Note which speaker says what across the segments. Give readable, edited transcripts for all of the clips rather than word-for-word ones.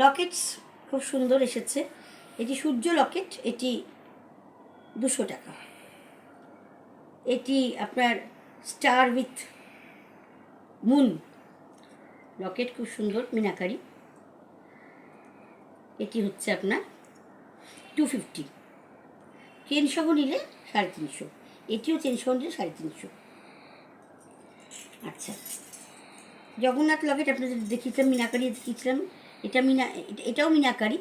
Speaker 1: লকেটস খুব সুন্দর এসেছে। এটি সূর্য লকেট, এটি 200 টাকা। এটি আপনার স্টার উইথ মুন লকেট, খুব সুন্দর মিনাকারি। এটি হচ্ছে আপনার 250। চেন সহ নিলে 350। এটিও চেন সহ নিলে 350। আচ্ছা, জগন্নাথ লকেট আপনাদের দেখিয়েছিলাম, মিনাকারি দেখিয়েছিলাম। এটাও মিনাকারি,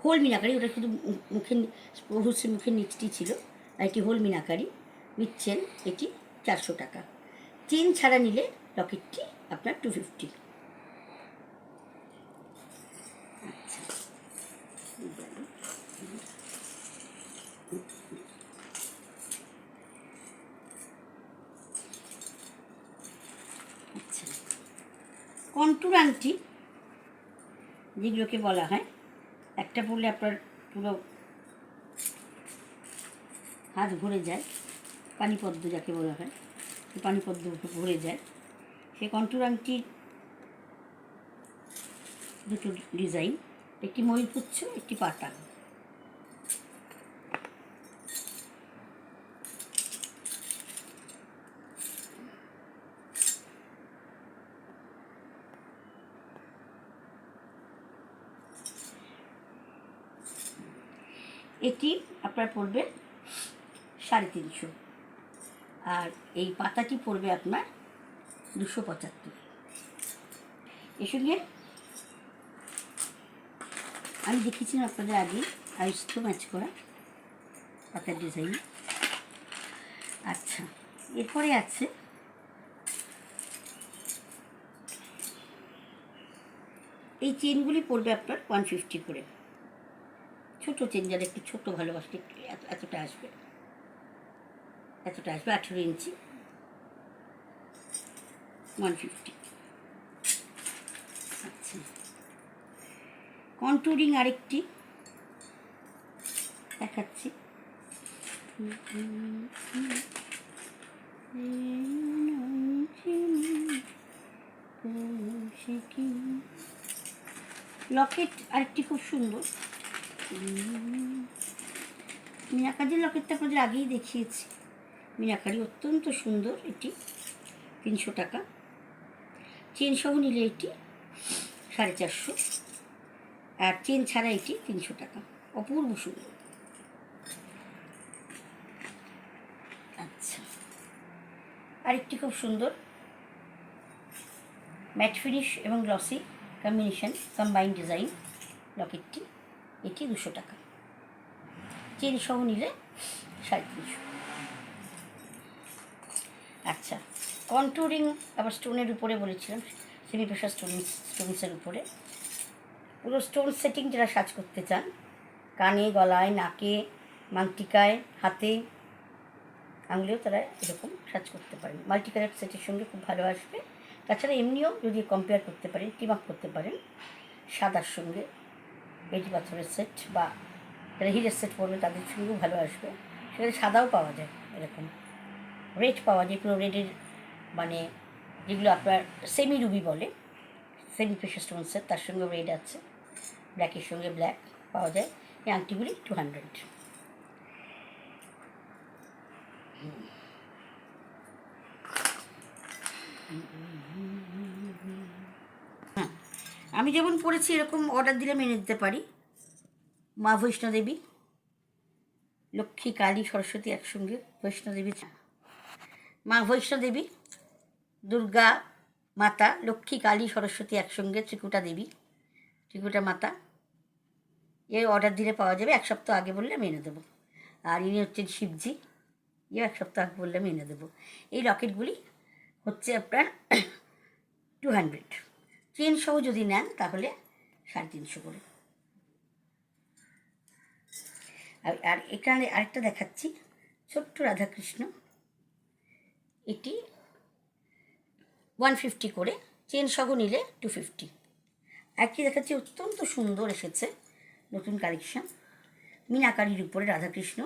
Speaker 1: হোল মিনাকারি। ওটা শুধু মুখের নিচটি ছিল, আর এটি হোল মিনাকারি উইথ চেন। এটি 400 টাকা। চেন ছাড়া নিলে লকেটটি আপনার 250। আচ্ছা, আচ্ছা, কন্টুর আংটি যেগুলোকে বলা হয়, একটা পরলে আপনার পুরো হাত ভরে যায়, পানিপদ্ম যাকে বলা হয়, পানিপদ্ম ভরে যায়। সেই কন্টুর আংটির দুটো ডিজাইন, একটি ময়ূরপুচ্ছ, একটি পাতা। এটি আপনার পড়বে 350, আর এই পাতাটি পড়বে আপনার 275। এর সঙ্গে আমি দেখিয়েছিলাম আপনাদের আগে আইস্ত ম্যাচ করা পাতার ডিজাইন। আচ্ছা, এরপরে আছে এই চেনগুলি পড়বে আপনার 150 করে। ছোটো চেন, যারা একটু ছোটো ভালোবাসলে একটু এতটা আসবে, 18 ইঞ্চি, 150। আচ্ছা, কন্টুরিং আরেকটি দেখাচ্ছি। লকেট আরেকটি খুব সুন্দর মিনাকারির লকেটটা আপনাদের আগেই দেখিয়েছি। মিনাকারি অত্যন্ত সুন্দর, এটি 300 টাকা। চেন সহ নিলে এটি 450, আর চেন ছাড়া এটি 300 টাকা। অপূর্ব সুন্দর। আচ্ছা, আরেকটি খুব সুন্দর ম্যাট ফিনিশ এবং গ্লসি কম্বাইন্ড ডিজাইন লকেটটি, এটি 200 টাকা। চেন সহ নিলে 350। আচ্ছা, কন্টুরিং আবার স্টোনের উপরে বলেছিলাম, সেমি প্রেশার স্টোনসের উপরে পুরো স্টোন সেটিং যারা সাজ করতে চান, কানে, গলায়, নাকে, মাংটিকায়, হাতে, আঙুলেও তারা এরকম সাজ করতে পারেন। মাল্টি কালার সেটের সঙ্গে খুব ভালো আসবে। তাছাড়া এমনিও যদি কম্পেয়ার করতে পারেন, টিম আপ করতে পারেন সাদার সঙ্গে, বেটি পাথরের সেট বা যারা হিরের সেট পরবে তাদের সঙ্গেও ভালো আসবে। সেখানে সাদাও পাওয়া যায়, এরকম রেড পাওয়া যায়, পুরো রেডের, মানে যেগুলো আপনার সেমি রুবি বলে, সেমি প্রেশার স্টোন সেট, তার সঙ্গে রেড আছে, ব্ল্যাকের সঙ্গে ব্ল্যাক পাওয়া যায়। এই আংটিগুলি 200। হ্যাঁ, আমি যেমন পড়েছি এরকম অর্ডার দিলে মেনে দিতে পারি। মা বৈষ্ণোদেবী, লক্ষ্মী, কালী, সরস্বতী একসঙ্গে। বৈষ্ণোদেবী, মা বৈষ্ণোদেবী, দুর্গা মাতা, লক্ষ্মী, কালী, সরস্বতী একসঙ্গে, ত্রিকুটা দেবী, ত্রিকুটা মাতা। এর অর্ডার দিলে পাওয়া যাবে। 1 সপ্তাহ আগে বললে আমি এনে দেবো। আর ইনি হচ্ছেন শিবজি, এও 1 সপ্তাহ আগে বললে আমি এনে দেবো। এই লকেটগুলি হচ্ছে আপনার 200। চেন সহ যদি নেন তাহলে 350 করে। আর এখানে আরেকটা দেখাচ্ছি, ছোট্ট রাধাকৃষ্ণ, এটি 150 করে, চেন সহ নিলে 250। একটি দেখাচ্ছি, অত্যন্ত সুন্দর এসেছে নতুন কালেকশন, মিনাকারির উপরে রাধাকৃষ্ণ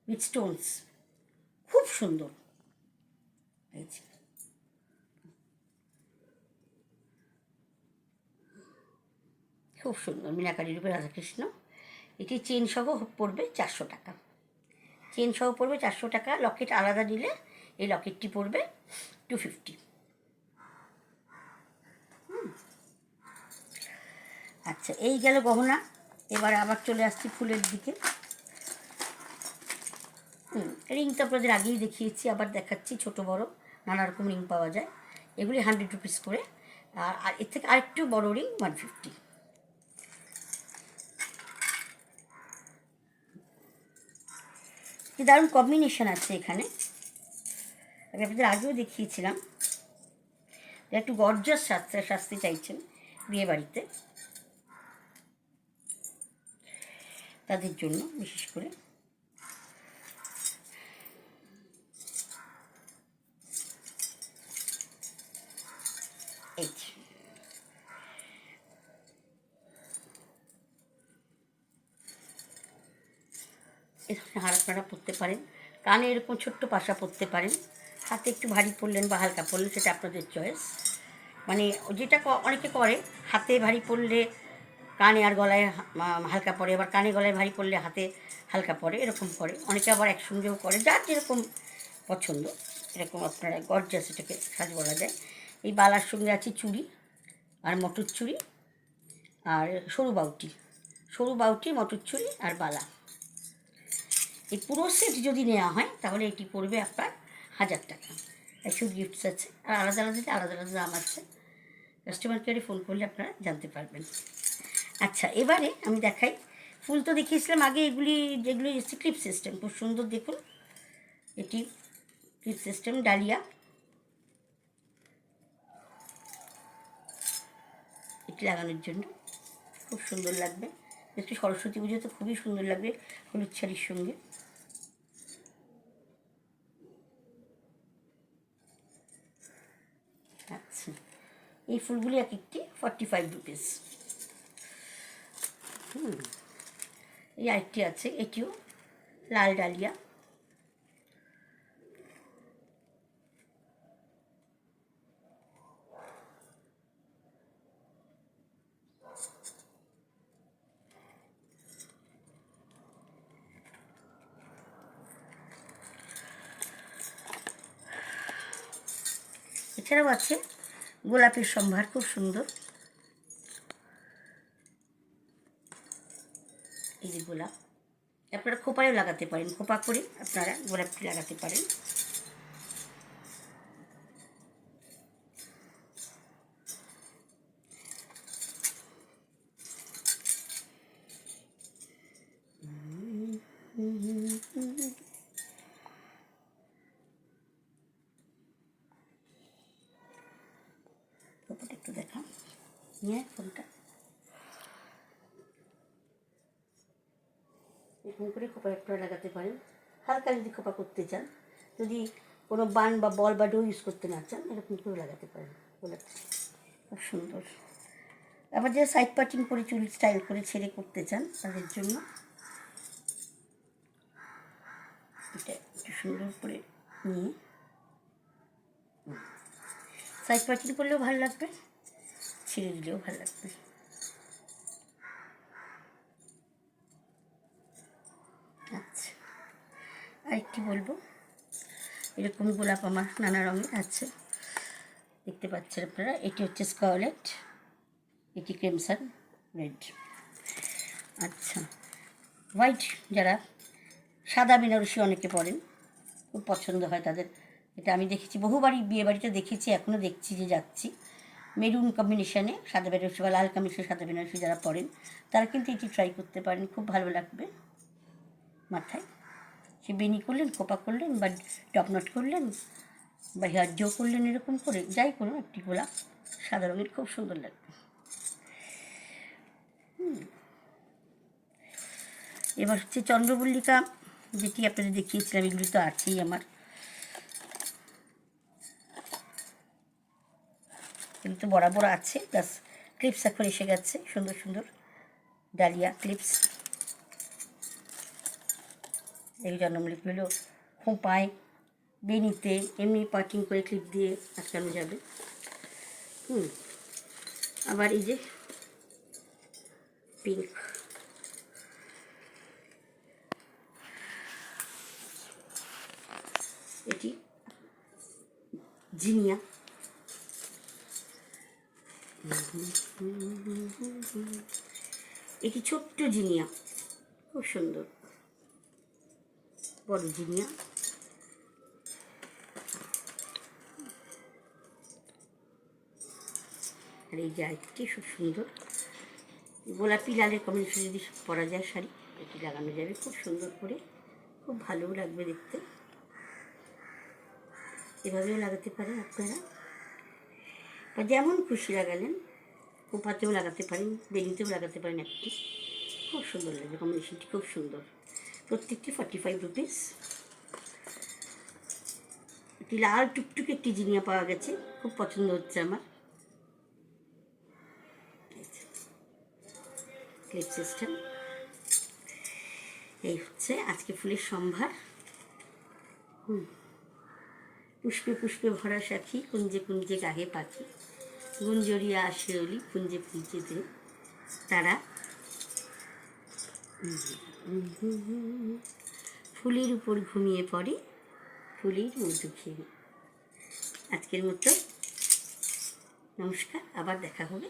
Speaker 1: উইথ স্টোনস, খুব সুন্দর। খুব সুন্দর মিনাকারির উপরে রাধাকৃষ্ণ। এটি চেন সহ পড়বে 400 টাকা, চেন সহ পড়বে 400 টাকা। লকেট আলাদা নিলে এই লকেটটি পড়বে 250। আচ্ছা, এই গেল গহনা। এবার আবার চলে আসছি ফুলের দিকে। রিং তো আপনাদের আগেই দেখিয়েছি, আবার দেখাচ্ছি। ছোট বড় নানা রকম রিং পাওয়া যায়। এগুলি 100 রুপিস করে। আর এর থেকে আরেকটু বড় রিং 150। কি দারুণ কম্বিনেশন আছে এখানে। আমি আপনাদের আগেও দেখিয়েছিলাম। একটু গর্জাস সাজতে চাইছেন বিয়ে বাড়িতে, তাদের জন্য বিশেষ করে। এই হার আপনারা পরতে পারেন, কানে এরকম ছোট্ট পাশা পরতে পারেন, হাতে একটু ভারী পরলেন বা হালকা পরলেন, সেটা আপনাদের চয়েস। মানে যেটা অনেকে করে, হাতে ভারী পরলে কানে আর গলায় হালকা পরে, আবার কানে গলায় ভারী পরলে হাতে হালকা পরে, এরকম করে। অনেকে আবার একসঙ্গেও করে, যার যেরকম পছন্দ এরকম আপনারা গর্জাস এটাকে সাজ বলা যায়। এই বালার সঙ্গে আছে চুড়ি আর মটর চুড়ি আর সরু বাউটি মটর চুড়ি আর বালা। এই পুরো সেট যদি নেওয়া হয় তাহলে এটি পড়বে আপনার 1000 টাকা। একশো গিফটস আছে, আর আলাদা আলাদা দাম আছে। কাস্টমার কেয়ারে ফোন করলে আপনারা জানতে পারবেন। আচ্ছা, এবারে আমি দেখাই। ফুল তো দেখিয়েছিলাম আগে, যেগুলি এসছে ক্লিপ সিস্টেম, খুব সুন্দর। দেখুন, এটি ক্লিপ সিস্টেম ডালিয়া। এটি লাগানোর জন্য খুব সুন্দর লাগবে। একটু সরস্বতী পুজো তো খুবই সুন্দর লাগবে হলুদ শাড়ির সঙ্গে। আচ্ছা, এই ফুলগুলি এক একটি 45 রুপিস। এই আরেকটি আছে, এটিও লাল ডালিয়া। এছাড়াও আছে গোলাপের সম্ভার, খুব সুন্দর। এই যে গোলাপ, আপনারা খোপায়ও লাগাতে পারেন, খোপা করে আপনারা গোলাপটি লাগাতে পারেন। খোপাটা একটু দেখান, নিয়ে ফোনটা এরকম করে খোপা আপনারা লাগাতে পারেন। হালকা যদি খোপা করতে চান, যদি কোনো বান বা বল বা ডো ইউজ করতে না চান, এরকম করে লাগাতে পারেন। গোলাপটা খুব সুন্দর। আবার যে সাইড পার্টিং করে চুল স্টাইল করে ছেড়ে করতে চান, তাদের জন্য এটা একটু সুন্দর করে নিয়ে সাইড পার্টিং করলেও ভালো লাগবে, ছেড়ে দিলেও ভালো লাগবে। আচ্ছা, আরেকটি বলবো, এরকম গোলাপ আমার নানা রঙের আছে, দেখতে পাচ্ছেন আপনারা। এটি হচ্ছে স্কারলেট, এটি ক্রিমসন রেড। আচ্ছা, হোয়াইট, যারা সাদা বেনারসি অনেকে পরেন, খুব পছন্দ হয় তাদের। এটা আমি দেখেছি বহুবারই, বিয়ে বাড়িতে দেখেছি, এখনও দেখছি যে যাচ্ছি। মেরুন কম্বিনেশানে সাদা বেনারসি বা লাল কম্বিনেশনে সাদা বেনারসি যারা পরেন, তারা কিন্তু এটি ট্রাই করতে পারেন, খুব ভালো লাগবে। মাথায় সে বেনি করলেন, খোপা করলেন, বা টপ নট করলেন, বা হেয়ার জো করলেন, এরকম করে যাই করুন, একটি গোলাপ সাদা রঙের খুব সুন্দর লাগবে। এবার হচ্ছে চন্দ্রমল্লিকা, যেটি আপনাদের দেখিয়েছিলাম, এগুলি তো আছেই আমার। এগুলো তো বরাবর আছে, প্লাস ক্লিপস এখন এসে গেছে, সুন্দর সুন্দর ডালিয়া ক্লিপস। এই চন্দ্রমল্লিকাগুলো খোঁপায়, বেনিতে এমনি পার্কিং করে ক্লিপ দিয়ে আটকানো যাবে। আবার এই যে পিঙ্ক, এটি জিনিয়া, এটি ছোট্ট জিনিয়া, খুব সুন্দর বড় জিনিয়া। আর এই যে আরেকটি খুব সুন্দর গোলাপি লালের কম্বিনেশন, যদি পরা যায় শাড়ি এটি লাগানো যাবে খুব সুন্দর করে, খুব ভালোও লাগবে দেখতে। এভাবেও লাগাতে পারেন আপনারা, বা যেমন খুশি লাগালেন, কোপাতেও লাগাতে পারেন, বেনিতেও লাগাতে পারেন। একটি খুব সুন্দর লাগবে, কম্বিনেশনটি খুব সুন্দর। প্রত্যেকটি 45 রুপিস। একটি লাল টুকটুকে একটি জিনিয়া পাওয়া গেছে, খুব পছন্দ হচ্ছে আমার। Clip system. এই হচ্ছে আজকে ফুলের সম্ভার। পুষ্পে পুষ্পে ভরা সাথী, কুঞ্জে কুঞ্জে গাহে পাখি, গুঞ্জরিয়া আসে অলি কুঞ্জে কুঞ্জে দে তারা। ফুলের উপর ঘুমিয়ে পড়ে, ফুলের মধু খেয়ে। আজকের মতো নমস্কার, আবার দেখা হবে।